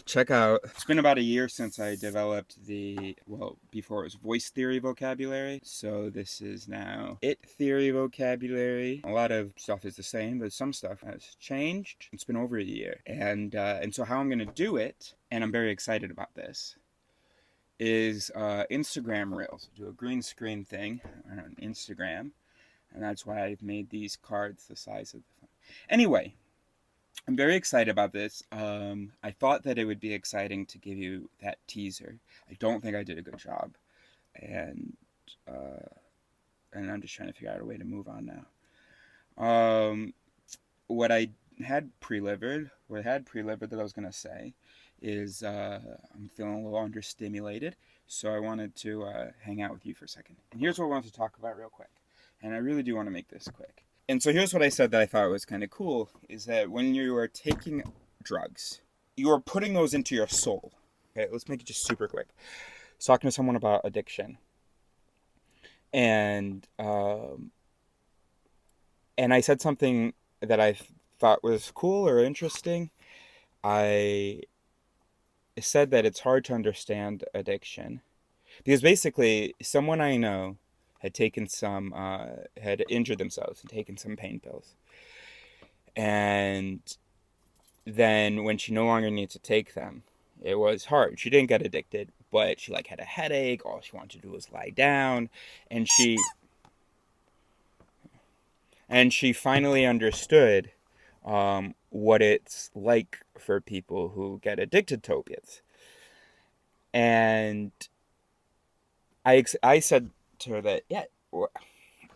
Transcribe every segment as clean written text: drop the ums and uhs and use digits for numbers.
Check out. It's been about a year since I developed before it was voice theory vocabulary. So this is now it theory vocabulary. A lot of stuff is the same, but some stuff has changed. It's been over a year. And so how I'm going to do it, and I'm very excited about this, is Instagram Reels. Do a green screen thing on Instagram. And that's why I've made these cards the size of the phone. Anyway, I'm very excited about this. I thought that it would be exciting to give you that teaser. I don't think I did a good job, and uh, and I'm just trying to figure out a way to move on now. What I had pre-livered that I was gonna say is I'm feeling a little understimulated, so I wanted to hang out with you for a second. And here's what I wanted to talk about real quick, and I really do want to make this quick. And so here's what I said that I thought was kind of cool is that when you are taking drugs, you are putting those into your soul. Okay, let's make it just super quick. I was talking to someone about addiction, and and I said something that I thought was cool or interesting. I said that it's hard to understand addiction because basically someone I know had injured themselves and taken some pain pills, and then when she no longer needed to take them, it was hard. She didn't get addicted, but she like had a headache. All she wanted to do was lie down, and she finally understood what it's like for people who get addicted to opiates. And I said to her that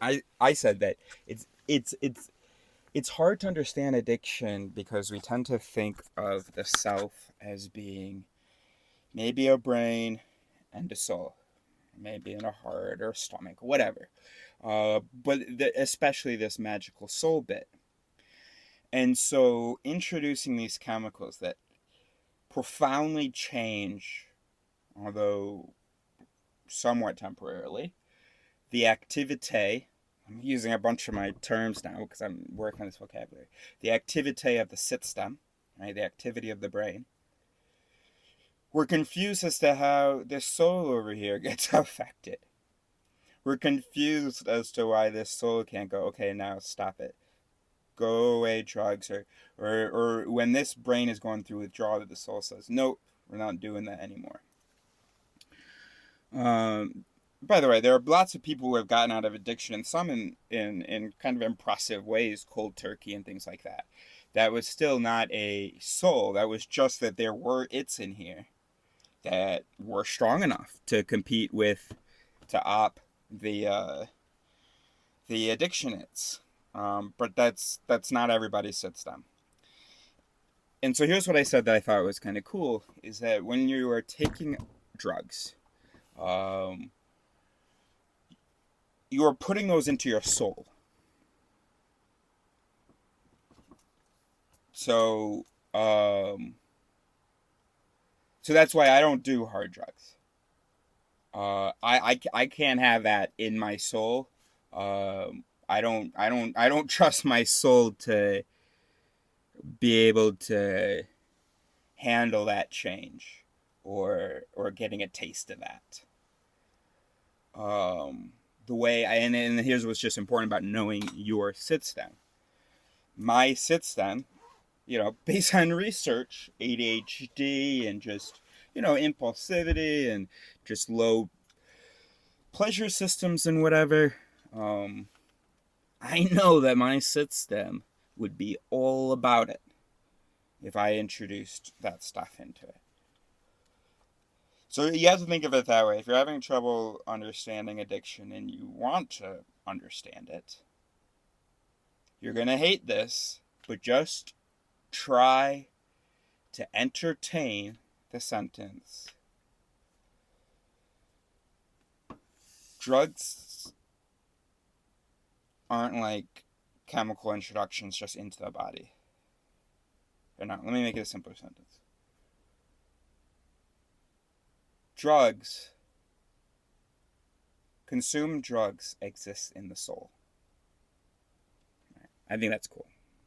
I said that it's hard to understand addiction because we tend to think of the self as being maybe a brain and a soul, maybe in a heart or a stomach, whatever. Especially this magical soul bit. And so introducing these chemicals that profoundly change, although somewhat temporarily, the activity. I'm using a bunch of my terms now because I'm working on this vocabulary. The activity of the sit stem, right? The activity of the brain. We're confused as to how this soul over here gets affected. We're confused as to why this soul can't go, okay, now stop it. Go away, drugs, or when this brain is going through withdrawal, that the soul says, nope, we're not doing that anymore. By the way, there are lots of people who have gotten out of addiction, and some in kind of impressive ways, cold turkey and things like that. That was still not a soul. That was just that there were its in here that were strong enough to compete with, to op the addiction its. But that's not everybody's system. And so here's what I said that I thought was kind of cool is that when you are taking drugs, um, you are putting those into your soul. So, so that's why I don't do hard drugs. I can't have that in my soul. I don't trust my soul to be able to handle that change or getting a taste of that. The way and here's what's just important about knowing your sit stem. My sit stem, based on research, ADHD and just impulsivity and just low pleasure systems and whatever. I know that my sit stem would be all about it if I introduced that stuff into it. So you have to think of it that way. If you're having trouble understanding addiction and you want to understand it, you're going to hate this, but just try to entertain the sentence. Drugs aren't like chemical introductions just into the body. They're not. Let me make it a simpler sentence. Consumed drugs exist in the soul. I think that's cool.